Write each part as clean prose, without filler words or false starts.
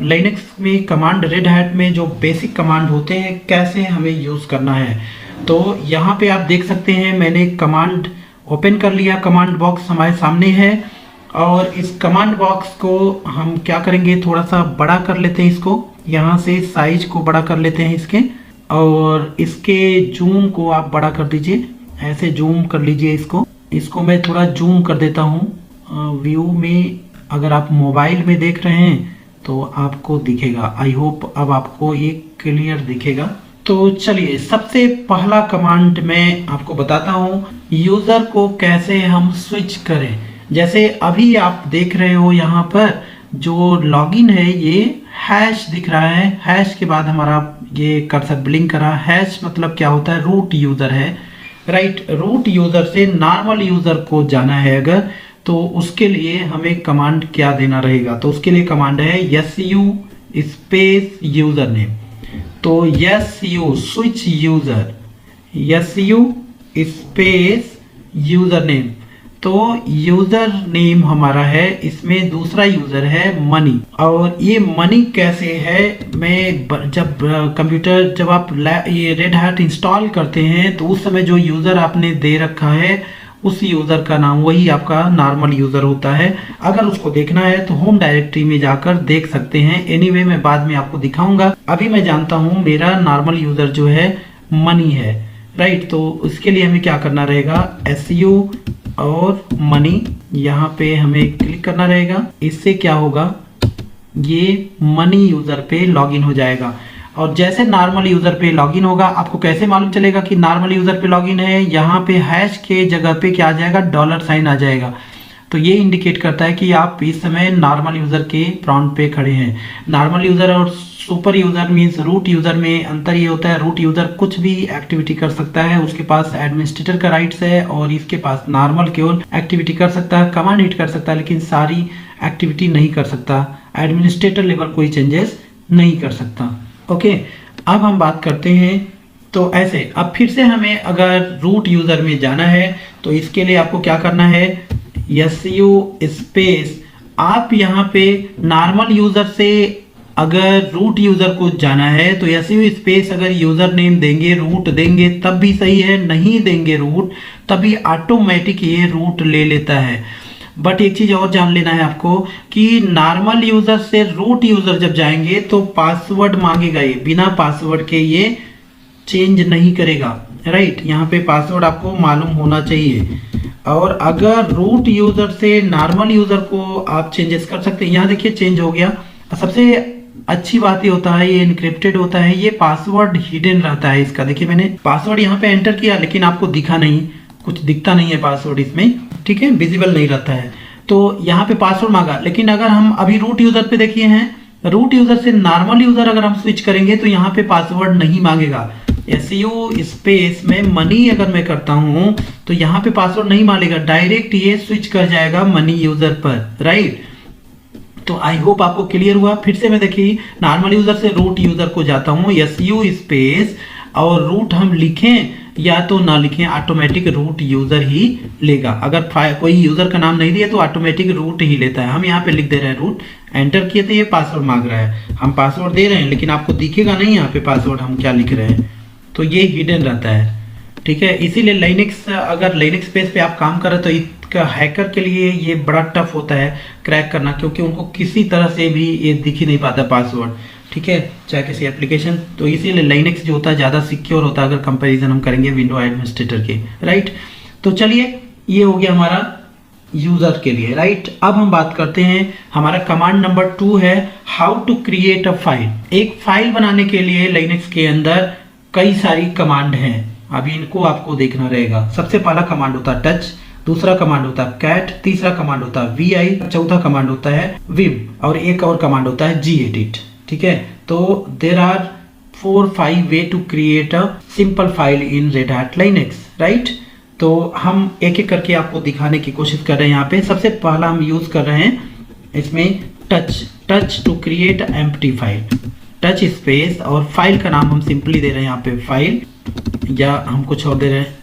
Linux में command, red hat में जो बेसिक कमांड होते हैं कैसे हमें यूज़ करना है। तो यहाँ पे आप देख सकते हैं मैंने कमांड ओपन कर लिया, कमांड बॉक्स हमारे सामने है और इस कमांड बॉक्स को हम क्या करेंगे, थोड़ा सा बड़ा कर लेते हैं इसको, यहाँ से साइज को बड़ा कर लेते हैं इसके, और इसके जूम को आप बड़ा कर दीजिए, ऐसे जूम कर लीजिए इसको मैं थोड़ा जूम कर देता हूँ। व्यू में अगर आप मोबाइल में देख रहे हैं तो आपको दिखेगा, आई होप अब आपको ये क्लियर दिखेगा। तो चलिए सबसे पहला कमांड मैं आपको बताता हूँ, यूज़र को कैसे हम स्विच करें। जैसे अभी आप देख रहे हो यहाँ पर जो लॉगिन है ये हैश दिख रहा है, हैश के बाद हमारा ये कर्सर ब्लिंक कर रहा है। हैश मतलब क्या होता है, रूट यूज़र है, राइट। रूट यूज़र से नॉर्मल यूज़र को जाना है अगर, तो उसके लिए हमें कमांड क्या देना रहेगा, तो उसके लिए कमांड है su स्पेस यूज़र नेम। तो su switch user, su space user name. तो यूज़र नेम हमारा है, इसमें दूसरा यूज़र है मनी, और ये मनी कैसे है, मैं जब कंप्यूटर जब आप ये रेड हैट इंस्टॉल करते हैं तो उस समय जो यूज़र आपने दे रखा है उस यूज़र का नाम वही आपका नॉर्मल यूज़र होता है। अगर उसको देखना है तो होम डायरेक्टरी में जाकर देख सकते हैं। एनीवे मैं बाद में आपको दिखाऊंगा, अभी मैं जानता हूँ मेरा नॉर्मल यूज़र जो है मनी है, राइट। तो उसके लिए हमें क्या करना रहेगा, su और मनी यहाँ पे हमें क्लिक करना रहेगा। इससे क्या होगा, ये मनी यूज़र पे लॉगिन हो जाएगा, और जैसे नॉर्मल यूज़र पे लॉगिन होगा, आपको कैसे मालूम चलेगा कि नॉर्मल यूज़र पे लॉगिन है, यहाँ पे हैश के जगह पे क्या आ जाएगा, $साइन आ जाएगा। तो ये इंडिकेट करता है कि आप इस समय नॉर्मल यूज़र के प्रॉम्प्ट पे खड़े हैं। नॉर्मल यूज़र और super user means root user में अंतर ये होता है, रूट यूज़र कुछ भी एक्टिविटी कर सकता है, उसके पास एडमिनिस्ट्रेटर का राइट्स है, और इसके पास नॉर्मल केवल एक्टिविटी कर सकता है, कमांड हिट कर सकता है, लेकिन सारी एक्टिविटी नहीं कर सकता। एडमिनिस्ट्रेटर लेवल कोई चेंजेस नहीं कर सकता। ओके, अब हम बात करते हैं। तो ऐसे अब फिर से हमें अगर रूट यूज़र में जाना है तो इसके लिए आपको क्या करना है, su स्पेस, आप यहाँ पे नॉर्मल यूज़र से अगर रूट यूज़र को जाना है तो su स्पेस अगर यूज़र नेम देंगे, रूट देंगे तब भी सही है, नहीं देंगे रूट तभी ऑटोमेटिक ये रूट ले लेता है। बट एक चीज़ और जान लेना है आपको कि नॉर्मल यूज़र से रूट यूज़र जब जाएंगे तो पासवर्ड मांगेगा, ये बिना पासवर्ड के ये चेंज नहीं करेगा, राइट। यहाँ पे पासवर्ड आपको मालूम होना चाहिए। और अगर रूट यूज़र से नॉर्मल यूज़र को आप चेंजेस कर सकते हैं। यहाँ देखिए चेंज हो गया। सबसे अच्छी बात ये होता है, ये इनक्रिप्टेड होता है, ये पासवर्ड हिडन रहता है इसका। देखिए मैंने पासवर्ड यहाँ पे एंटर किया लेकिन आपको दिखा नहीं, कुछ दिखता नहीं है पासवर्ड इसमें, ठीक है, विजिबल नहीं रहता है। तो यहाँ पे पासवर्ड मांगा, लेकिन अगर हम अभी रूट यूज़र पे देखिए हैं, रूट यूज़र से नॉर्मल यूज़र अगर हम स्विच करेंगे तो यहाँ पे पासवर्ड नहीं मांगेगा। su स्पेस में मनी अगर मैं करता हूँ तो यहाँ पे पासवर्ड नहीं मांगेगा, डायरेक्ट ये स्विच कर जाएगा मनी यूज़र पर, राइट। तो आई होप आपको क्लियर हुआ। फिर से मैं देखिए नॉर्मल यूज़र से रूट यूज़र को जाता हूँ, su स्पेस और रूट हम लिखें या तो ना लिखें, ऑटोमेटिक रूट यूज़र ही लेगा। अगर कोई यूज़र का नाम नहीं दिया तो ऑटोमेटिक रूट ही लेता है। हम यहाँ पे लिख दे रहे हैं रूट, एंटर किए तो ये पासवर्ड मांग रहा है, हम पासवर्ड दे रहे हैं लेकिन आपको दिखेगा नहीं यहाँ पे पासवर्ड हम क्या लिख रहे हैं, तो ये हिडन रहता है, ठीक है। इसीलिए लिनक्स, अगर लिनक्स बेस पे आप काम कर रहे तो इसका हैकर के लिए ये बड़ा टफ होता है क्रैक करना, क्योंकि उनको किसी तरह से भी ये दिख ही नहीं पाता पासवर्ड, ठीक है, चाहे किसी एप्लीकेशन। तो इसीलिए लिनक्स जो होता है ज़्यादा सिक्योर होता है अगर कंपैरिजन हम करेंगे विंडो एडमिनिस्ट्रेटर के, राइट। तो चलिए ये हो गया हमारा यूज़र के लिए, राइट। अब हम बात करते हैं, हमारा कमांड नंबर 2 है how to create a file. एक फाइल बनाने के लिए लिनक्स के अंदर कई सारी कमांड हैं, अभी इनको आपको देखना रहेगा। सबसे पहला कमांड होता है टच, दूसरा कमांड होता है कैट, तीसरा कमांड होता है vi, चौथा कमांड होता है vim, और एक और कमांड होता है gedit, ठीक है। तो there are 4-5 ways to create a simple file in Red Hat Linux, right. तो हम एक एक करके आपको दिखाने की कोशिश कर रहे हैं। यहाँ पे सबसे पहला हम यूज कर रहे हैं इसमें touch to create empty file, touch space और फाइल का नाम हम सिंपली दे रहे हैं यहाँ पे फाइल, या हम कुछ और दे रहे हैं,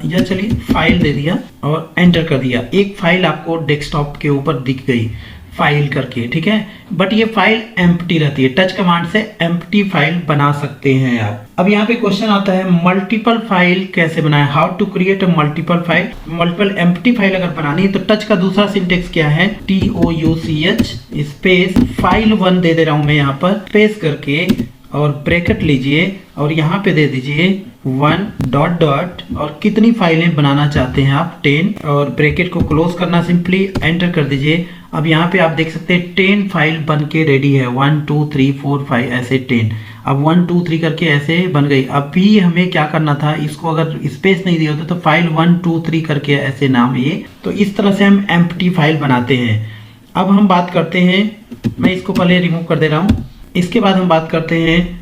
या चलिए फाइल दे दिया और एंटर कर दिया। एक फाइल आपको डेस्कटॉप के ऊपर दिख गई। फाइल करके, ठीक है। बट ये फाइल एम्प्टी रहती है, टच कमांड से एम्प्टी फाइल बना सकते हैं आप। अब यहाँ पे क्वेश्चन आता है मल्टीपल फाइल कैसे बनाएं, how to create a multiple file. Multiple empty file अगर बनानी है तो टच का दूसरा सिंटेक्स क्या है, TOUCH स्पेस फाइल 1 दे रहा हूं मैं यहाँ पर, स्पेस करके और ब्रैकेट लीजिए और यहाँ पे दे दीजिए 1 डॉट डॉट और कितनी फाइलें बनाना चाहते हैं आप 10 और ब्रैकेट को क्लोज करना, सिंपली एंटर कर दीजिए। अब यहाँ पे आप देख सकते हैं 10 फाइल बन के रेडी है, 1 2 3 4 5 ऐसे 10। अब 1 2 3 करके ऐसे बन गई। अभी हमें क्या करना था, इसको अगर स्पेस नहीं दिया होता तो फाइल 1 2 3 करके ऐसे नाम ये, तो इस तरह से हम एम्प्टी फाइल बनाते हैं। अब हम बात करते हैं, मैं इसको पहले रिमूव कर दे रहा हूँ। इसके बाद हम बात करते हैं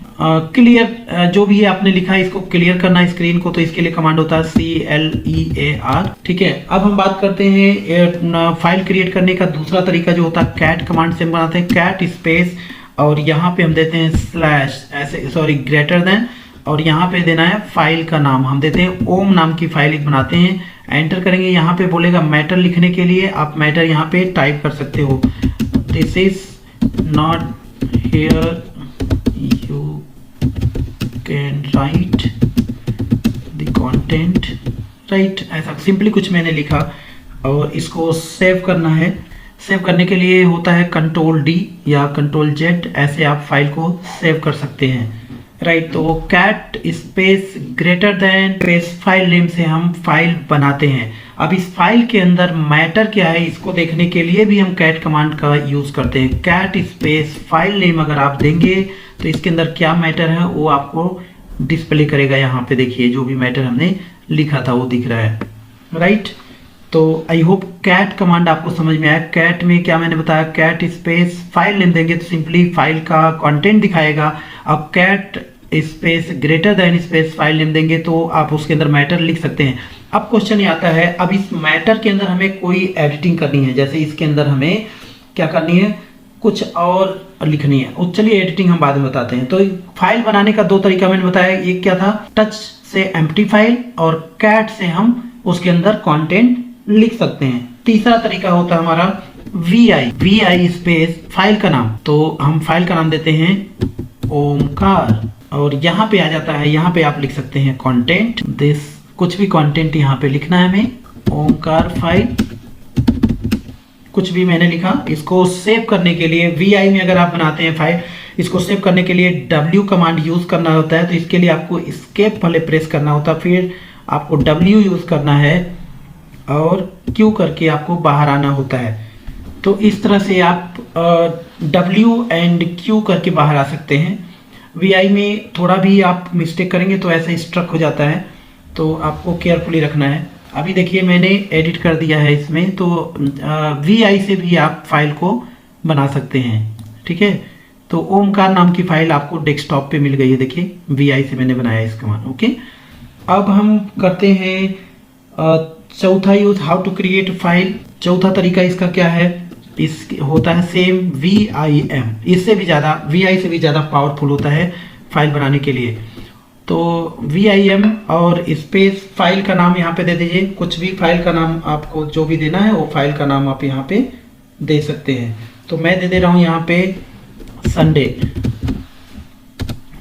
क्लियर, जो भी आपने लिखा है इसको क्लियर करना है स्क्रीन को, तो इसके लिए कमांड होता है CLEAR, ठीक है। अब हम बात करते हैं फाइल क्रिएट करने का दूसरा तरीका जो होता है कैट कमांड से हम बनाते हैं, कैट स्पेस और यहाँ पे हम देते हैं स्लैश ऐसे, सॉरी ग्रेटर देन, और यहाँ पे देना है फाइल का नाम, हम देते हैं ओम नाम की फाइल एक बनाते हैं। एंटर करेंगे, यहाँ पे बोलेगा मैटर लिखने के लिए, आप मैटर यहाँ पे टाइप कर सकते हो, this is not here you can write the content, right, ऐसा सिंपली कुछ मैंने लिखा और इसको सेव करना है। सेव करने के लिए होता है Ctrl+D या Ctrl+Z, ऐसे आप फाइल को सेव कर सकते हैं, राइट। तो cat space greater than space file name से हम फाइल बनाते हैं। अब इस फाइल के अंदर मैटर क्या है इसको देखने के लिए भी हम कैट कमांड का यूज करते हैं। कैट स्पेस फाइल नेम अगर आप देंगे तो इसके अंदर क्या मैटर है वो आपको डिस्प्ले करेगा। यहाँ पे देखिए जो भी मैटर हमने लिखा था वो दिख रहा है, राइट। तो आई होप कैट कमांड आपको समझ में आया। कैट में क्या मैंने बताया, कैट स्पेस फाइल नेम देंगे तो सिंपली फाइल का कंटेंट दिखाएगा। अब cat space greater than space file name देंगे तो आप उसके अंदर मैटर लिख सकते हैं। अब क्वेश्चन ये आता है, अब इस मैटर के अंदर हमें कोई एडिटिंग करनी है, जैसे इसके अंदर हमें क्या करनी है, कुछ और लिखनी है। तो चलिए एडिटिंग हम बाद में बताते हैं। तो फाइल बनाने का दो तरीका मैंने बताया, एक क्या था टच से एम्प्टी फाइल और कैट से हम उसके अंदर कंटेंट लिख सकते हैं। तीसरा तरीका होता है हमारा VI स्पेस फाइल का नाम, तो हम फाइल का नाम देते हैं ओमकार और यहाँ पे आ जाता है, यहाँ पे आप लिख सकते हैं कंटेंट दिस, कुछ भी कंटेंट यहाँ पे लिखना है हमें, ओमकार फाइल कुछ भी मैंने लिखा। इसको सेव करने के लिए VI में अगर आप बनाते हैं फाइल, इसको सेव करने के लिए W कमांड यूज करना होता है, तो इसके लिए आपको एस्केप पहले प्रेस करना होता है, फिर आपको W यूज करना है और Q करके आपको बाहर आना होता है। तो इस तरह से आप W एंड Q करके बाहर आ सकते हैं। VI में थोड़ा भी आप मिस्टेक करेंगे तो ऐसा स्ट्रक हो जाता है, तो आपको केयरफुली रखना है। अभी देखिए मैंने एडिट कर दिया है इसमें, तो VI से भी आप फाइल को बना सकते हैं, ठीक है। तो ओमकार नाम की फाइल आपको डेस्कटॉप पे मिल गई है, देखिए VI से मैंने बनाया इस कमांड, ओके। अब हम करते हैं चौथा use, how to create file. चौथा तरीका इसका क्या है, इस होता है सेम VIM, इससे भी ज़्यादा VI से भी ज़्यादा पावरफुल होता है फाइल बनाने के लिए। तो VIM और स्पेस फाइल का नाम यहाँ पे दे दीजिए, कुछ भी फाइल का नाम आपको जो भी देना है वो फाइल का नाम आप यहाँ पे दे सकते हैं। तो मैं दे रहा हूँ यहाँ पे संडे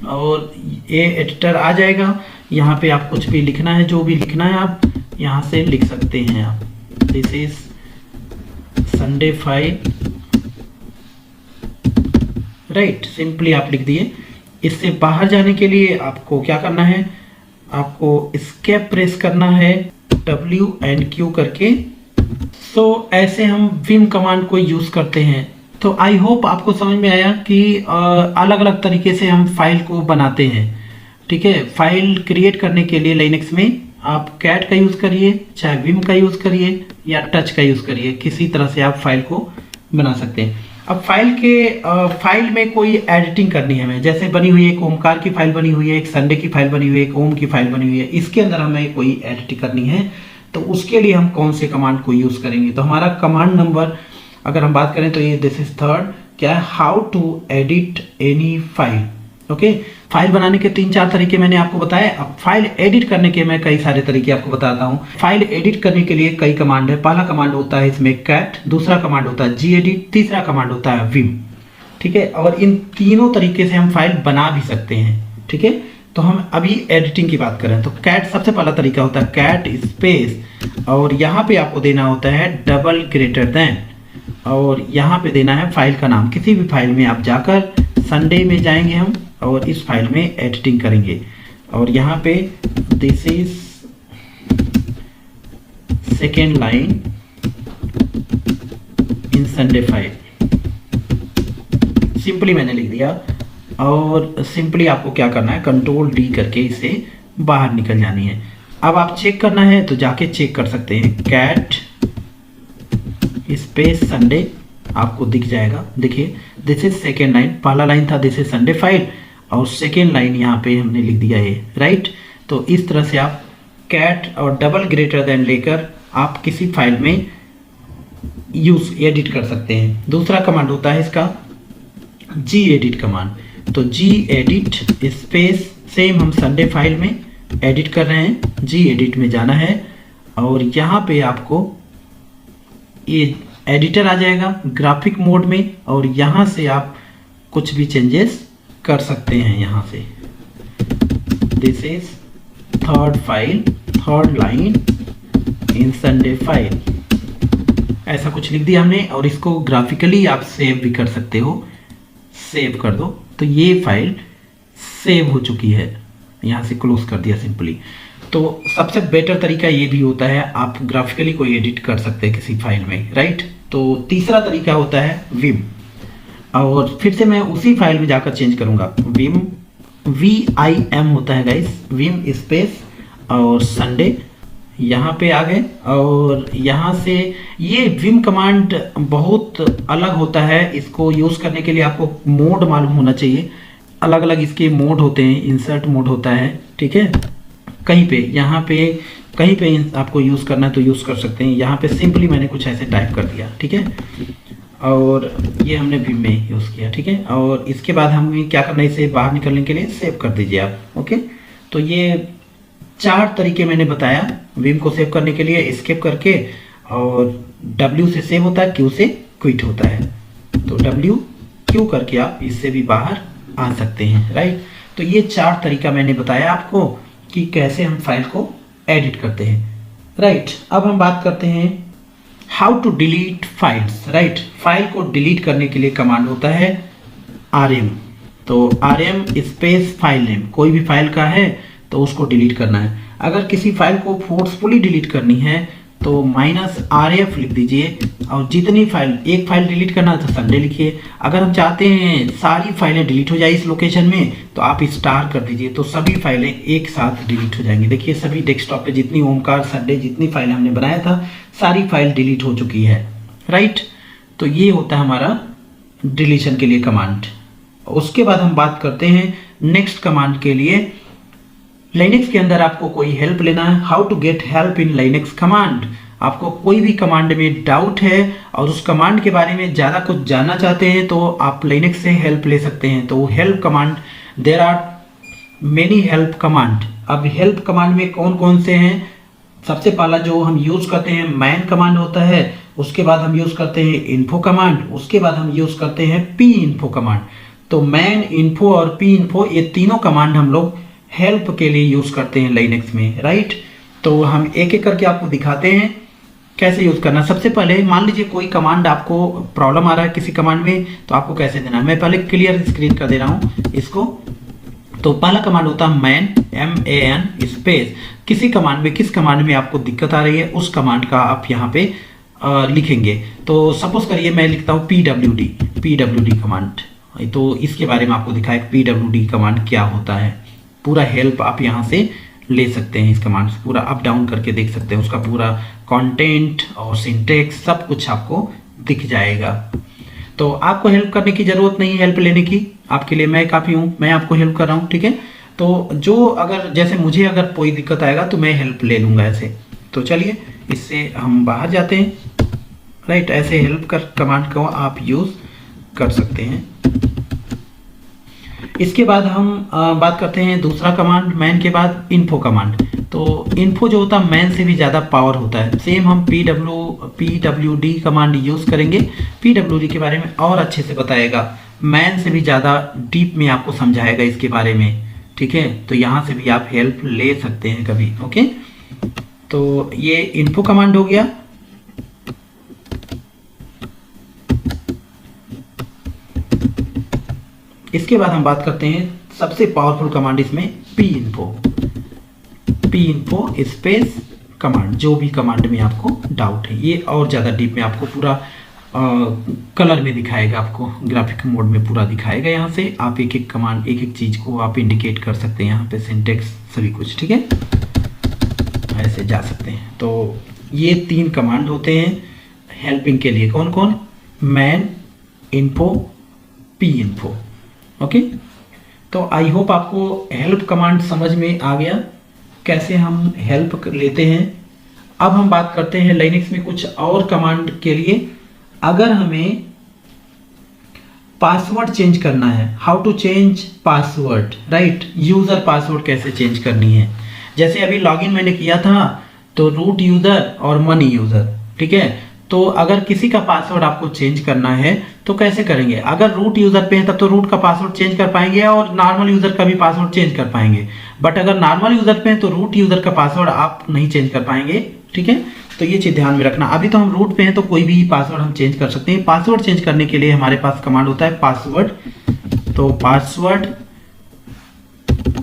और ये एडिटर आ जाएगा। यहाँ पे आप कुछ भी लिखना है, जो भी लिखना है आप यहाँ से लिख सकते हैं। आप this is Sunday file, right, simply आप लिख दिए। इससे बाहर जाने के लिए आपको क्या करना है, आपको एस्केप प्रेस करना है W एंड Q करके। सो ऐसे हम विम कमांड को यूज करते हैं। तो आई होप आपको समझ में आया कि अलग अलग तरीके से हम फाइल को बनाते हैं, ठीक है। फाइल क्रिएट करने के लिए लिनक्स में आप कैट का यूज करिए, चाहे विम का यूज करिए या टच का यूज करिए, किसी तरह से आप फाइल को बना सकते हैं। अब फाइल में कोई एडिटिंग करनी है हमें, जैसे बनी हुई है एक ओमकार की फाइल बनी हुई है, एक संडे की फाइल बनी हुई है, एक ओम की फाइल बनी हुई है, इसके अंदर हमें कोई एडिटिंग करनी है तो उसके लिए हम कौन से कमांड को यूज करेंगे। तो हमारा कमांड नंबर अगर हम बात करें तो ये दिस इज थर्ड, क्या है, how to edit any file. Okay, file बनाने के 3-4 तरीके मैंने आपको बताए। अब फाइल एडिट करने के मैं कई सारे तरीके आपको बताता हूँ। फाइल एडिट करने के लिए कई कमांड है। पहला कमांड होता है इसमें कैट, दूसरा कमांड होता है gedit, तीसरा कमांड होता है vim। ठीक है, और इन तीनों तरीके से हम फाइल बना भी सकते हैं। ठीक है, तो हम अभी एडिटिंग की बात करें तो कैट सबसे पहला तरीका होता है कैट स्पेस, और यहाँ पे आपको देना होता है डबल ग्रेटर देन, और यहाँ पे देना है फाइल का नाम। किसी भी फाइल में आप जाकर संडे में जाएंगे हम और इस फाइल में एडिटिंग करेंगे, और यहाँ पे this is second line in Sunday file, simply मैंने लिख दिया। और सिंपली आपको क्या करना है, कंट्रोल डी करके इसे बाहर निकल जानी है। अब आप चेक करना है तो जाके चेक कर सकते हैं, कैट स्पेस संडे आपको दिख जाएगा। देखिए दिस इज सेकेंड लाइन, पहला लाइन था दिस इज संडे फाइल, और सेकेंड लाइन यहाँ पे हमने लिख दिया है, राइट। तो इस तरह से आप कैट और डबल ग्रेटर देन लेकर आप किसी फाइल में यूज एडिट कर सकते हैं। दूसरा कमांड होता है इसका gedit कमांड। तो gedit स्पेस सेम हम संडे फाइल में एडिट कर रहे हैं, gedit में जाना है, और यहाँ पे आपको ये एडिटर आ जाएगा ग्राफिक मोड में, और यहाँ से आप कुछ भी चेंजेस कर सकते हैं। यहाँ से this is third file, third line in Sunday file, ऐसा कुछ लिख दिया हमने, और इसको ग्राफिकली आप सेव भी कर सकते हो। सेव कर दो तो ये फाइल सेव हो चुकी है, यहाँ से क्लोज कर दिया सिंपली। तो सबसे बेटर तरीका ये भी होता है, आप ग्राफिकली कोई एडिट कर सकते हैं किसी फाइल में, राइट। तो तीसरा तरीका होता है विम, और फिर से मैं उसी फाइल में जाकर चेंज करूंगा। विम VIM होता है गाइस, विम स्पेस और संडे, यहाँ पे आ गए। और यहाँ से ये विम कमांड बहुत अलग होता है, इसको यूज़ करने के लिए आपको मोड मालूम होना चाहिए। अलग अलग इसके मोड होते हैं, इंसर्ट मोड होता है, ठीक है। कहीं पे यहाँ पे कहीं पे आपको यूज़ करना है तो यूज़ कर सकते हैं। यहाँ पे सिंपली मैंने कुछ ऐसे टाइप कर दिया, ठीक है, और ये हमने विम में यूज़ किया, ठीक है। और इसके बाद हमें क्या करना है, इसे बाहर निकलने के लिए सेव कर दीजिए आप, ओके। तो ये 4 तरीके मैंने बताया विम को सेव करने के लिए, एस्केप करके, और W से सेव होता है, Q से क्विट होता है। तो W Q करके आप इससे भी बाहर आ सकते हैं, राइट। तो ये 4 तरीका मैंने बताया आपको कि कैसे हम फाइल को एडिट करते हैं, राइट। अब हम बात करते हैं how to delete files, right. File को डिलीट करने के लिए कमांड होता है RM। तो RM स्पेस फाइल नेम, कोई भी फाइल का है तो उसको डिलीट करना है। अगर किसी फाइल को फोर्सफुली डिलीट करनी है तो -RF लिख दीजिए, और जितनी फाइल, एक फाइल डिलीट करना है तो संडे लिखिए। अगर हम चाहते हैं सारी फाइलें डिलीट हो जाए इस लोकेशन में तो आप स्टार कर दीजिए, तो सभी फाइलें एक साथ डिलीट हो जाएंगी। देखिए सभी डेस्कटॉप पे जितनी ओमकार संडे जितनी फाइल हमने बनाया था सारी फाइल डिलीट हो चुकी है, राइट। तो ये होता है हमारा डिलीशन के लिए कमांड। उसके बाद हम बात करते हैं नेक्स्ट कमांड के लिए। लाइनेक्स के अंदर आपको कोई हेल्प लेना है, how to get help in Linux command. आपको कोई भी कमांड में डाउट है और उस कमांड के बारे में ज़्यादा कुछ जानना चाहते हैं तो आप लाइनेक्स से हेल्प ले सकते हैं। तो help command, there are many help command. अब हेल्प कमांड में कौन कौन से हैं, सबसे पहला जो हम यूज़ करते हैं मैन कमांड होता है, उसके बाद हम यूज़ करते हैं इन्फो कमांड, उसके बाद हम यूज़ करते हैं पी इन्फो कमांड। तो मैन, इन्फो और पी इन्फो, ये तीनों कमांड हम लोग हेल्प के लिए यूज़ करते हैं लाइनेक्स में, राइट। तो हम एक एक करके आपको दिखाते हैं कैसे यूज़ करना। सबसे पहले मान लीजिए कोई कमांड आपको प्रॉब्लम आ रहा है किसी कमांड में, तो आपको कैसे देना है। मैं पहले क्लियर स्क्रीन कर दे रहा हूँ इसको। तो पहला कमांड होता है मैन, MAN स्पेस। किसी कमांड में, किस कमांड में आपको दिक्कत आ रही है उस कमांड का आप यहाँ पे लिखेंगे। तो सपोज करिए मैं लिखता हूँ PWD कमांड। तो इसके बारे में आपको दिखाया PWD कमांड क्या होता है। पूरा हेल्प आप यहाँ से ले सकते हैं, इस कमांड से पूरा अप डाउन करके देख सकते हैं, उसका पूरा कंटेंट और सिंटेक्स सब कुछ आपको दिख जाएगा। तो आपको हेल्प करने की ज़रूरत नहीं है, हेल्प लेने की, आपके लिए मैं काफ़ी हूँ, मैं आपको हेल्प कर रहा हूँ, ठीक है। तो जो अगर जैसे मुझे अगर कोई दिक्कत आएगा तो मैं हेल्प ले लूँगा ऐसे। तो चलिए इससे हम बाहर जाते हैं, राइट। ऐसे हेल्प कर कमांड को आप यूज़ कर सकते हैं। इसके बाद हम बात करते हैं दूसरा कमांड, मैन के बाद इन्फो कमांड। तो इन्फो जो होता है मैन से भी ज़्यादा पावर होता है। सेम हम PWD कमांड यूज़ करेंगे। PWD के बारे में और अच्छे से बताएगा, मैन से भी ज़्यादा डीप में आपको समझाएगा इसके बारे में, ठीक है। तो यहाँ से भी आप हेल्प ले सकते हैं कभी, ओके। तो ये इन्फो कमांड हो गया। इसके बाद हम बात करते हैं सबसे पावरफुल कमांड इसमें, पी इन्फो स्पेस कमांड। जो भी कमांड में आपको डाउट है, ये और ज़्यादा डीप में आपको पूरा कलर में दिखाएगा, आपको ग्राफिक मोड में पूरा दिखाएगा। यहाँ से आप एक एक कमांड, एक एक चीज़ को आप इंडिकेट कर सकते हैं, यहाँ पे सिंटेक्स सभी कुछ, ठीक है, ऐसे जा सकते हैं। तो ये 3 कमांड होते हैं हेल्पिंग के लिए। कौन कौन? Man, info, P info, okay. तो आई होप आपको हेल्प कमांड समझ में आ गया, कैसे हम हेल्प लेते हैं। अब हम बात करते हैं लाइनेक्स में कुछ और कमांड के लिए। अगर हमें पासवर्ड चेंज करना है, how to change password, right, user password कैसे चेंज करनी है। जैसे अभी लॉगिन मैंने किया था तो रूट यूजर और मनी यूजर, ठीक है। तो अगर किसी का पासवर्ड आपको चेंज करना है तो कैसे करेंगे? अगर रूट यूजर पे है तब तो रूट का पासवर्ड चेंज कर पाएंगे और नॉर्मल यूजर का भी पासवर्ड चेंज कर पाएंगे। बट अगर नॉर्मल यूजर पे है तो रूट यूजर का पासवर्ड आप नहीं चेंज कर पाएंगे, ठीक है। तो ये चीज ध्यान में रखना। अभी तो हम रूट पे हैं तो कोई भी पासवर्ड हम चेंज कर सकते हैं। पासवर्ड चेंज करने के लिए हमारे पास कमांड होता है पासवर्ड। तो पासवर्ड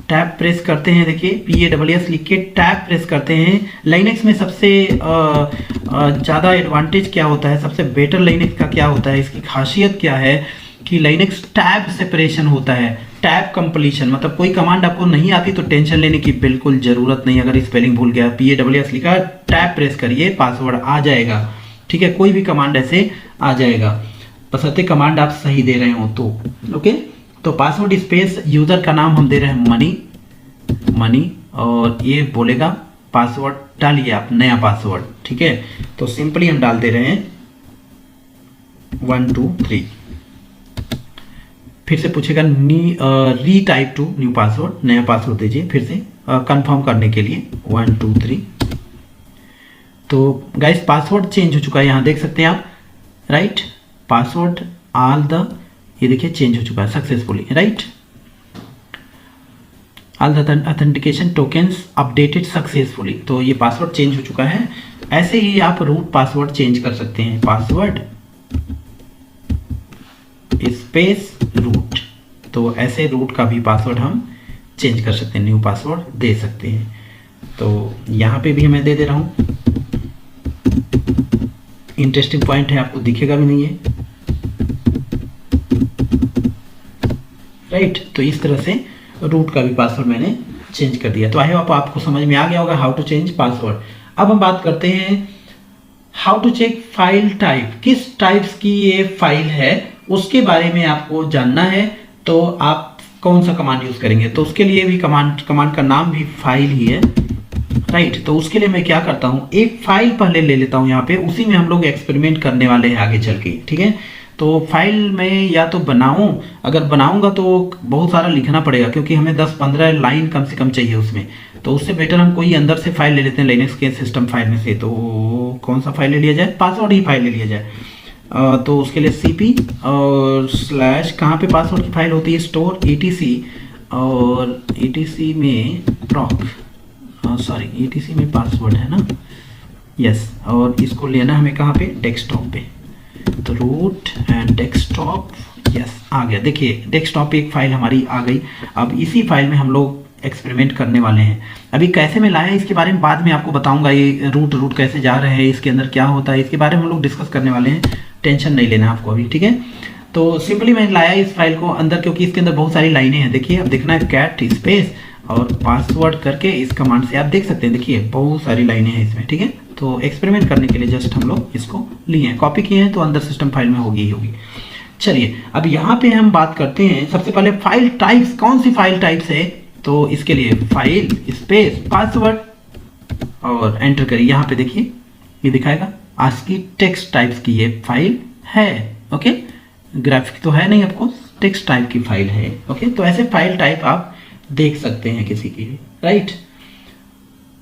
टैब प्रेस करते हैं, देखिए PASS लिख के टैब प्रेस करते हैं। लाइनेक्स में सबसे ज़्यादा एडवांटेज क्या होता है, सबसे बेटर लाइनेक्स का क्या होता है, इसकी खासियत क्या है कि लाइनेक्स टैब सेपरेशन होता है, टैब कंप्लीशन। मतलब कोई कमांड आपको नहीं आती तो टेंशन लेने की बिल्कुल ज़रूरत नहीं। अगर स्पेलिंग भूल गया, PASS लिखा, टैब प्रेस करिए, पासवर्ड आ जाएगा, ठीक है। कोई भी कमांड ऐसे आ जाएगा, बशर्ते कमांड आप सही दे रहे हो तो, ओके। तो पासवर्ड स्पेस यूजर का नाम हम दे रहे हैं मनी और ये बोलेगा पासवर्ड डालिए आप, नया पासवर्ड, ठीक है। तो सिंपली हम डाल दे रहे हैं 1 2 3। फिर से पूछेगा री टाइप टू न्यू पासवर्ड, नया पासवर्ड दीजिए फिर से कंफर्म करने के लिए 1 2 3। तो गाइस पासवर्ड चेंज हो चुका है, यहाँ देख सकते हैं आप, राइट। पासवर्ड ऑल द, ये देखिए चेंज हो चुका है successfully, right. All the authentication tokens updated successfully. तो ये पासवर्ड चेंज हो चुका है। ऐसे ही आप रूट पासवर्ड चेंज कर सकते हैं, पासवर्ड स्पेस रूट। तो ऐसे रूट का भी पासवर्ड हम चेंज कर सकते हैं, न्यू पासवर्ड दे सकते हैं। तो यहाँ पे भी मैं दे दे रहा हूँ। इंटरेस्टिंग पॉइंट है, आपको दिखेगा भी नहीं है, राइट। तो इस तरह से रूट का भी पासवर्ड मैंने चेंज कर दिया। तो आई होप आपको समझ में आ गया होगा हाउ टू चेंज पासवर्ड। अब हम बात करते हैं how to check file type. किस टाइप्स की ये फाइल है उसके बारे में आपको जानना है, तो आप कौन सा कमांड यूज करेंगे। तो उसके लिए भी कमांड का नाम भी फाइल ही है, राइट। तो उसके लिए मैं क्या करता हूँ, एक फाइल पहले ले लेता हूँ यहाँ पे, उसी में हम लोग एक्सपेरिमेंट करने वाले हैं आगे चल के, ठीक है। तो फाइल में या तो बनाऊं, अगर बनाऊंगा तो बहुत सारा लिखना पड़ेगा क्योंकि हमें 10-15 लाइन कम से कम चाहिए उसमें। तो उससे बेटर हम कोई अंदर से फाइल ले लेते हैं लाइनेक्स के सिस्टम फाइल में से। तो कौन सा फाइल ले लिया जाए, पासवर्ड ही फाइल ले लिया जाए। तो उसके लिए CP और / कहाँ पे पासवर्ड की फाइल होती है, स्टोर etc और etc में प्रॉक, सॉरी etc में पासवर्ड है ना, यस। और इसको लेना हमें कहाँ पे, डेस्कटॉप पे। तो रूट एंड डेस्कटॉप, यस आ गया। देखिए डेस्कटॉप पे एक फाइल हमारी आ गई। अब इसी फाइल में हम लोग एक्सपेरिमेंट करने वाले हैं। अभी कैसे मैं लाया इसके बारे में बाद में आपको बताऊंगा। ये रूट कैसे जा रहे हैं, इसके अंदर क्या होता है, इसके बारे में हम लोग डिस्कस करने वाले हैं। टेंशन नहीं लेना आपको अभी, ठीक है। तो सिंपली मैंने लाया इस फाइल को अंदर क्योंकि इसके अंदर बहुत सारी लाइनें हैं। देखिए अब देखना है कैट स्पेस और पासवर्ड करके इस कमांड से आप देख सकते हैं, देखिए बहुत सारी लाइनें हैं इसमें, ठीक है। तो एक्सपेरिमेंट करने के लिए जस्ट हम लोग इसको लिए हैं, कॉपी किए हैं, तो अंदर सिस्टम फाइल में होगी ही होगी। चलिए अब यहाँ पे हम बात करते हैं सबसे पहले फाइल टाइप्स, कौन सी फाइल टाइप्स है। तो इसके लिए फाइल स्पेस पासवर्ड और एंटर करिए। यहाँ पे देखिए ये दिखाएगा ASCII टेक्स्ट टाइप्स की ये फाइल है, ओके। ग्राफिक तो है नहीं आपको, टेक्स्ट टाइप की फाइल है। ओके, तो ऐसे फाइल टाइप आप देख सकते हैं किसी की, राइट।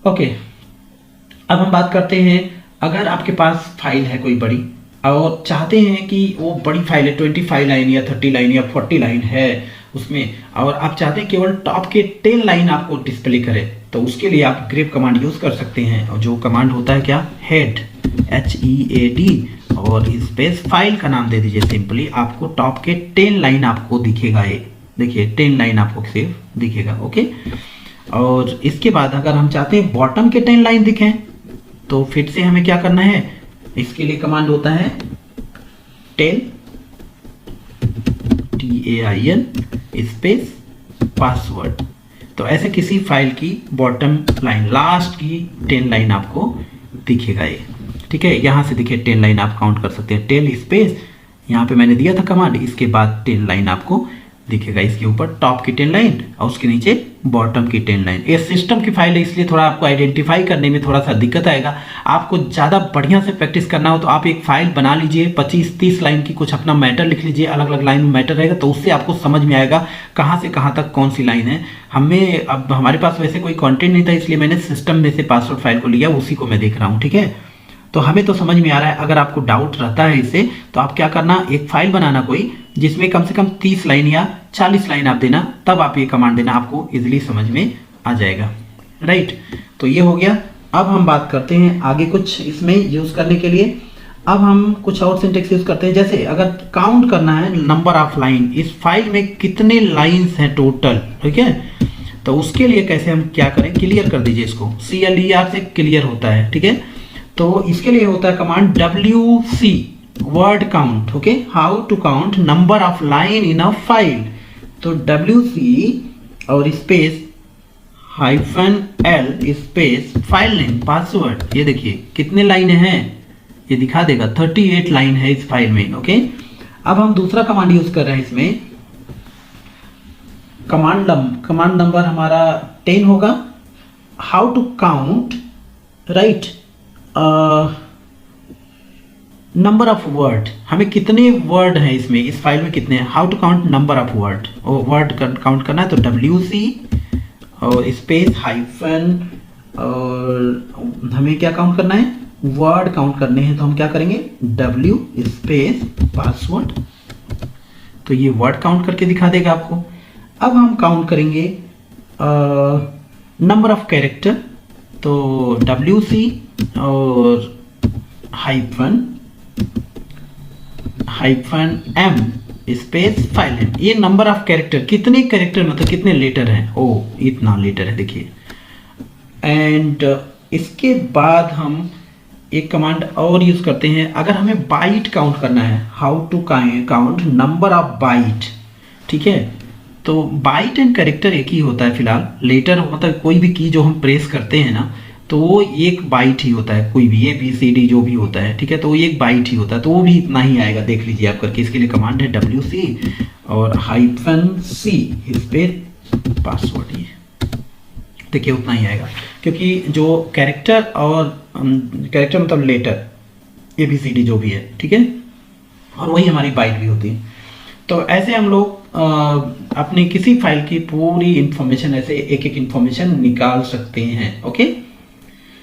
ओके, अब हम बात करते हैं, अगर आपके पास फाइल है कोई बड़ी और चाहते हैं कि वो बड़ी फाइल है 25 लाइन या 30 लाइन या 40 लाइन है उसमें, और आप चाहते हैं केवल टॉप के 10 लाइन आपको डिस्प्ले करे, तो उसके लिए आप ग्रेप कमांड यूज कर सकते हैं। और जो कमांड होता है क्या, हेड, HEAD और स्पेस फाइल का नाम दे दीजिए सिंपली, आपको टॉप के 10 लाइन आपको दिखेगा। ये देखिए 10 लाइन आपको सिर्फ दिखेगा। ओके, और इसके बाद अगर हम चाहते हैं बॉटम के 10 लाइन दिखें, तो फिर से हमें क्या करना है, इसके लिए कमांड होता है टेल, TAIN स्पेस पासवर्ड। तो ऐसे किसी फाइल की बॉटम लाइन, लास्ट की 10 लाइन आपको दिखेगा ये, ठीक है। यहाँ से देखिए 10 लाइन आप काउंट कर सकते हैं, टेल स्पेस, यहाँ पे मैंने दिया था कमांड, इसके बाद 10 लाइन आपको दिखेगा। इसके ऊपर टॉप की 10 लाइन और उसके नीचे बॉटम की 10 लाइन। ये सिस्टम की फाइल है, इसलिए थोड़ा आपको आइडेंटिफाई करने में थोड़ा सा दिक्कत आएगा। आपको ज़्यादा बढ़िया से प्रैक्टिस करना हो तो आप एक फाइल बना लीजिए 25-30 लाइन की, कुछ अपना मैटर लिख लीजिए, अलग अलग लाइन में मैटर रहेगा, तो उससे आपको समझ में आएगा कहाँ से कहाँ तक कौन सी लाइन है। अब हमारे पास वैसे कोई कॉन्टेंट नहीं था, इसलिए मैंने सिस्टम में से पासवर्ड फाइल को लिया, उसी को मैं देख रहा हूँ, ठीक है। तो हमें तो समझ में आ रहा है। अगर आपको डाउट रहता है इससे, तो आप क्या करना, एक फाइल बनाना कोई जिसमें कम से कम 30 लाइन या 40 लाइन आप देना, तब आप ये कमांड देना, आपको इजीली समझ में आ जाएगा, राइट। तो ये हो गया। अब हम बात करते हैं आगे कुछ इसमें यूज करने के लिए। अब हम कुछ और सिंटेक्स यूज करते हैं, जैसे अगर काउंट करना है नंबर ऑफ लाइन, इस फाइल में कितने लाइन्स हैं टोटल, ठीक है। तो उसके लिए कैसे हम क्या करें, क्लियर कर दीजिए इसको, CLER से क्लियर होता है, ठीक है। तो इसके लिए होता है command WC word count. Okay, how to count number of line in a file. तो WC और space -L space file name password. ये देखिए कितने लाइन हैं, ये दिखा देगा 38 लाइन है इस फाइल में। ओके, अब हम दूसरा कमांड यूज कर रहे हैं इसमें, कमांड नंबर हमारा 10 होगा। How to count, right, number of word, हमें कितने वर्ड हैं इसमें, इस फाइल में कितने हैं। How to count number of word, word count करना है, तो WC और स्पेस हाइफन, और हमें क्या काउंट करना है, वर्ड काउंट करने हैं, तो हम क्या करेंगे W स्पेस पासवर्ड। तो ये वर्ड काउंट करके दिखा देगा आपको। अब हम काउंट करेंगे नंबर ऑफ कैरेक्टर, तो WC और hyphen M space file name. ये नंबर ऑफ कैरेक्टर, कितने कैरेक्टर मतलब कितने लेटर हैं, ओ इतना लेटर है देखिए। एंड इसके बाद हम एक कमांड और यूज करते हैं, अगर हमें बाइट काउंट करना है, how to count number of byte, ठीक है। तो बाइट एंड कैरेक्टर एक ही होता है फिलहाल, लेटर मतलब कोई भी की जो हम प्रेस करते हैं ना, तो वो एक बाइट ही होता है, कोई भी ABCD जो भी होता है, ठीक है, तो वो एक बाइट ही होता है, तो वो भी इतना ही आएगा, देख लीजिए आप करके। इसके लिए कमांड है WC और -C स्पेस पासवर्ड, ये देखिए उतना ही आएगा, क्योंकि जो कैरेक्टर और कैरेक्टर मतलब लेटर ABCD जो भी है, ठीक है, और वही हमारी बाइट भी होती है। तो ऐसे हम लोग अपनी किसी फाइल की पूरी इंफॉर्मेशन, ऐसे एक एक इंफॉर्मेशन निकाल सकते हैं। ओके,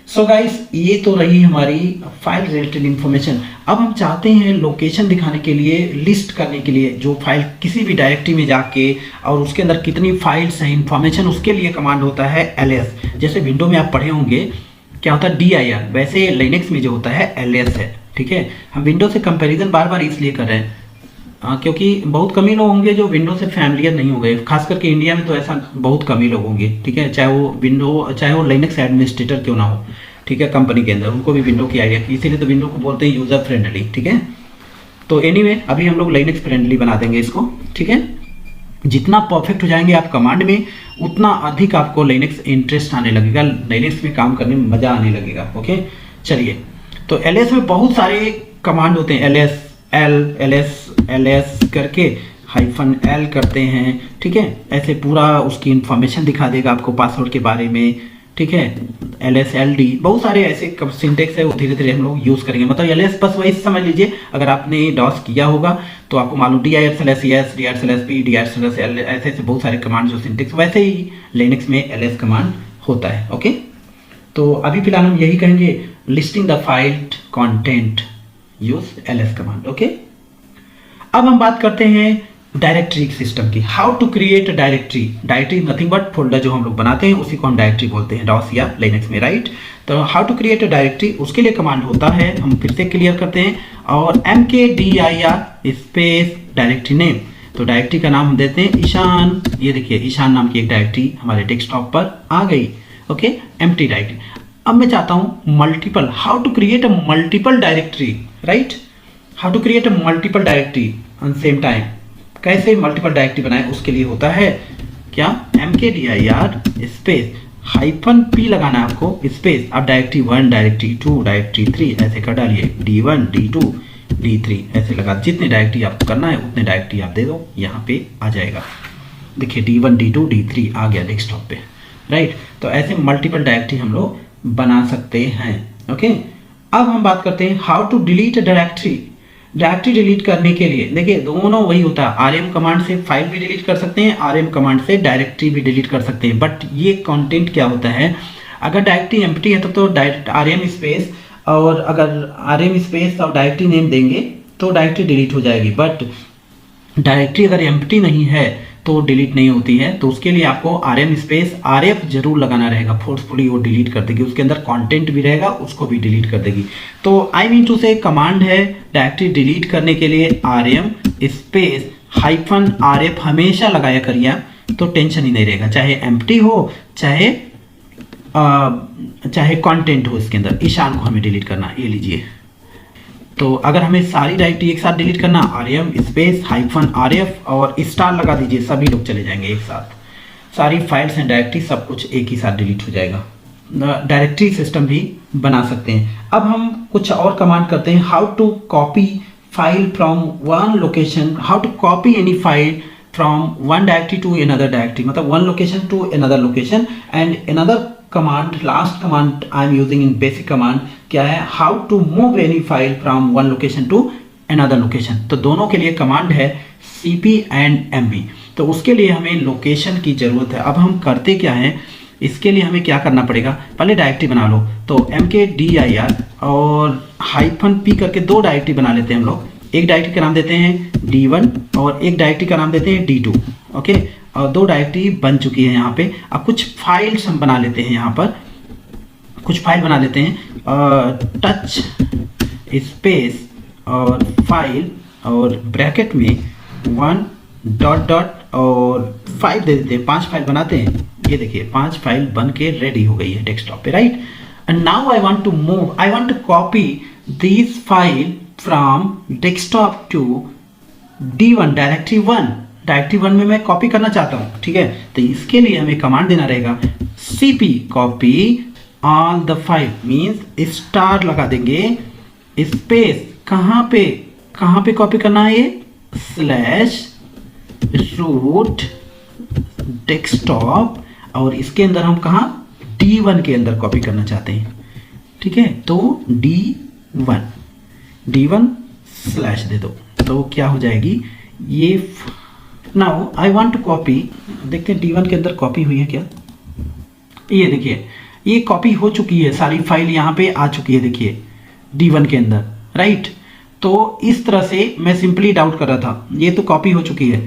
सो गाइस, ये तो रही हमारी फाइल रिलेटेड इंफॉर्मेशन। अब हम चाहते हैं लोकेशन दिखाने के लिए, लिस्ट करने के लिए, जो फाइल किसी भी डायरेक्टरी में जाके और उसके अंदर कितनी फाइल्स हैं इंफॉर्मेशन, उसके लिए कमांड होता है LS। जैसे विंडो में आप पढ़े होंगे क्या होता है DIR, वैसे लिनक्स में जो होता है LS है, ठीक है। हम विंडो से कंपैरिजन बार बार इसलिए कर रहे हैं क्योंकि बहुत कम ही लोग होंगे जो विंडो से फैमिलियर नहीं हो गए, खास करके इंडिया में तो ऐसा बहुत कम ही लोग होंगे, ठीक है। चाहे वो लिनक्स एडमिनिस्ट्रेटर क्यों ना हो, ठीक है, कंपनी के अंदर उनको भी विंडो की आइडिया, इसीलिए तो विंडो को बोलते हैं यूजर फ्रेंडली, ठीक है। तो एनीवे अभी हम लोग लिनक्स फ्रेंडली बना देंगे इसको, ठीक है। जितना परफेक्ट हो जाएंगे आप कमांड में, उतना अधिक आपको लिनक्स इंटरेस्ट आने लगेगा, लिनक्स में काम करने में मजा आने लगेगा। ओके, चलिए, तो LS में बहुत सारे कमांड होते हैं, LS करके -L करते हैं, ठीक है। ऐसे पूरा उसकी इंफॉर्मेशन दिखा देगा आपको पासवर्ड के बारे में, ठीक है, ls ld बहुत सारे ऐसे सिंटेक्स है, वो धीरे धीरे हम लोग यूज करेंगे। मतलब ls बस वही समझ लीजिए, अगर आपने डॉस किया होगा तो आपको मालूम dir/s dir/p dir/l ऐसे ऐसे बहुत सारे कमांड जो सिंटेक्स, वैसे ही लिनक्स में ls कमांड होता है। ओके, तो अभी फिलहाल हम यही कहेंगे, listing the file content use ls command. Okay, अब हम बात करते हैं डायरेक्टरी सिस्टम की। How to create directory. Directory nothing but folder जो हम लोग बनाते हैं उसी को हम डायरेक्टरी बोलते हैं डॉस या लिनक्स में, राइट। तो how to create a directory, उसके लिए कमांड होता है, हम फिर से क्लियर करते हैं, और mkdir स्पेस डायरेक्टरी नेम। तो डायरेक्टरी का नाम हम देते हैं ईशान। ये देखिए ईशान नाम की एक डायरेक्टरी हमारे डेस्कटॉप पर आ गई। Okay, empty directory. अब मैं चाहता हूँ multiple, how to create a multiple directory, right. How to create a multiple directory on same time, कैसे मल्टीपल डायरेक्टरी बनाए, उसके लिए होता है क्या, mkdir स्पेस -p लगाना है आपको, स्पेस आप डायरेक्टरी 1 डायरेक्टरी 2 डायरेक्टरी 3 ऐसे कर डालिए, d1 d2 d3 ऐसे लगा, जितने डायरेक्टरी आपको करना है उतने डायरेक्टरी आप दे दो, यहाँ पे आ जाएगा। देखिए d1 d2 d3 आ गया डेस्कटॉप पे, राइट। तो ऐसे मल्टीपल डायरेक्टरी हम लोग बना सकते हैं। ओके, अब हम बात करते हैं how to delete directory. Directory delete करने के लिए देखिए दोनों वही होता है, rm कमांड से फाइल भी डिलीट कर सकते हैं, rm कमांड से डायरेक्टरी भी डिलीट कर सकते हैं। बट ये कंटेंट क्या होता है, अगर डायरेक्टरी एम्प्टी है तो डायरेक्ट rm स्पेस, और अगर rm स्पेस और डायरेक्टरी नेम देंगे तो डायरेक्टरी डिलीट हो जाएगी। बट डायरेक्टरी अगर एम्प्टी नहीं है तो डिलीट नहीं होती है, तो उसके लिए आपको rm स्पेस rf जरूर लगाना रहेगा, फोर्सफुली वो डिलीट कर देगी, उसके अंदर कंटेंट भी रहेगा उसको भी डिलीट कर देगी। तो आई मीन टू से कमांड है डायरेक्टरी डिलीट करने के लिए rm स्पेस -rf हमेशा लगाया करिए, तो टेंशन ही नहीं रहेगा, चाहे एम्प्टी हो चाहे कंटेंट हो, इसके अंदर ईशान को हमें डिलीट करना, ये लीजिए। तो अगर हमें सारी डायरेक्टरी एक साथ डिलीट करना, rm स्पेस -rf और स्टार लगा दीजिए, सभी लोग चले जाएंगे एक साथ, सारी फाइल्स एंड डायरेक्टरी सब कुछ एक ही साथ डिलीट हो जाएगा। डायरेक्टरी सिस्टम भी बना सकते हैं। अब हम कुछ और कमांड करते हैं, how to copy file from one location, how to copy any file from one directory to another directory, मतलब one location to another location. And another command, last command I am using in basic command क्या है, how to move any file from one location to another location. तो दोनों के लिए command है cp and mv। तो उसके लिए हमें लोकेशन की जरूरत है। अब हम करते क्या है, इसके लिए हमें क्या करना पड़ेगा, पहले डायरेक्टरी बना लो। तो mkdir और -p करके दो डायरेक्टरी बना लेते हैं हम लोग। एक डायरेक्टरी का नाम देते हैं d1 और एक डायरेक्टरी का नाम देते हैं d2। ओके, और दो डायरेक्टरी बन चुकी है यहाँ पे। अब कुछ फाइल्स हम बना लेते हैं, यहाँ पर कुछ फाइल बना लेते हैं, टच स्पेस और फाइल और ब्रैकेट में 1 डॉट डॉट और 5 दे देते हैं, 5 फाइल बनाते हैं। ये देखिए 5 फाइल बन के रेडी हो गई है डेस्कटॉप पे, right. And now I want to move, I want to copy this file from desktop to d1 directory 1, directory 1 में मैं कॉपी करना चाहता हूँ, ठीक है। तो इसके लिए हमें कमांड देना रहेगा cp copy all the file, means star लगा देंगे, स्पेस कहाँ पे कॉपी करना है, ये /root डेस्कटॉप, और इसके अंदर हम कहाँ d1 के अंदर कॉपी करना चाहते हैं, ठीक है। तो d1 स्लैश दे दो, तो क्या हो जाएगी ये। Now I want to copy, देखते हैं d1 के अंदर कॉपी हुई है क्या। ये देखिए ये कॉपी हो चुकी है, सारी फाइल यहाँ पे आ चुकी है, देखिए d1 के अंदर, राइट। तो इस तरह से मैं सिंपली डाउट कर रहा था, ये तो कॉपी हो चुकी है,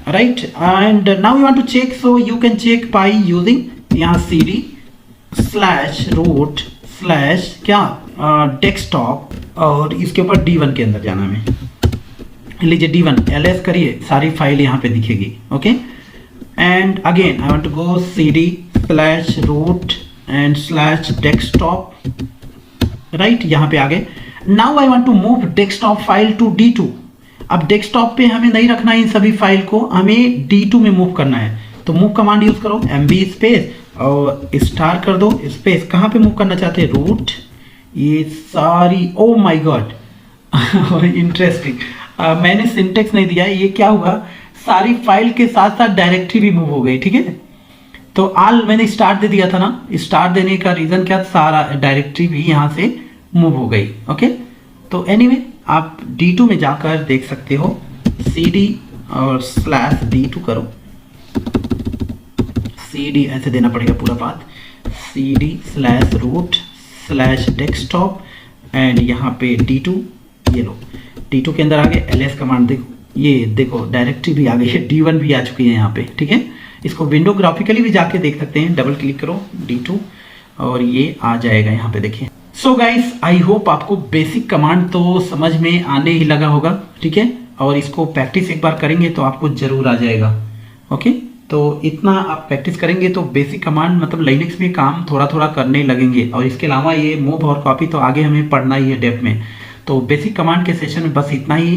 right. And now you want to check, so you can check by using यहाँ cd /root/ क्या डेस्कटॉप, और इसके ऊपर d1 के अंदर जाना में, लीजिए d1 ls करिए, सारी फाइल यहाँ पे दिखेगी। Okay, and again I want to go cd /root and /desktop, right, यहाँ पे आ गए। Now I want to move desktop file to d2। अब डेस्कटॉप पे हमें नहीं रखना है इन सभी फाइल को, हमें d2 में मूव करना है। तो मूव कमांड यूज करो, mv स्पेस और स्टार कर दो, स्पेस कहाँ पे मूव करना चाहते हैं, रूट, ये सारी, ओ माय गॉड इंटरेस्टिंग, मैंने सिंटेक्स नहीं दिया, ये क्या हुआ, सारी फाइल के साथ साथ डायरेक्टरी भी मूव हो गई, ठीक है। तो आल मैंने स्टार्ट दे दिया था ना, स्टार्ट देने का रीज़न क्या, सारा डायरेक्टरी भी यहाँ से मूव हो गई। ओके, तो एनीवे आप D2 में जाकर देख सकते हो, CD और /D2 करो, CD ऐसे देना पड़ेगा पूरा पाथ, CD/root/desktop एंड यहाँ पे D2, ये लो D2 के अंदर आ गए। ls कमांड देखो, ये देखो डायरेक्टरी भी आ गई है, D1 भी आ चुकी है यहाँ पे। ठीक है, इसको विंडो ग्राफिकली भी जाके देख सकते हैं, डबल क्लिक करो D2 और ये आ जाएगा यहाँ पे, देखिए। सो गाइस, आई होप आपको बेसिक कमांड तो समझ में आने ही लगा होगा। ठीक है, और इसको प्रैक्टिस एक बार करेंगे तो आपको जरूर आ जाएगा। ओके, तो इतना आप प्रैक्टिस करेंगे तो बेसिक कमांड मतलब लिनक्स में काम थोड़ा थोड़ा करने लगेंगे। और इसके अलावा ये मूव और कॉपी तो आगे हमें पढ़ना ही है डेप्थ में। तो बेसिक कमांड के सेशन में बस इतना ही।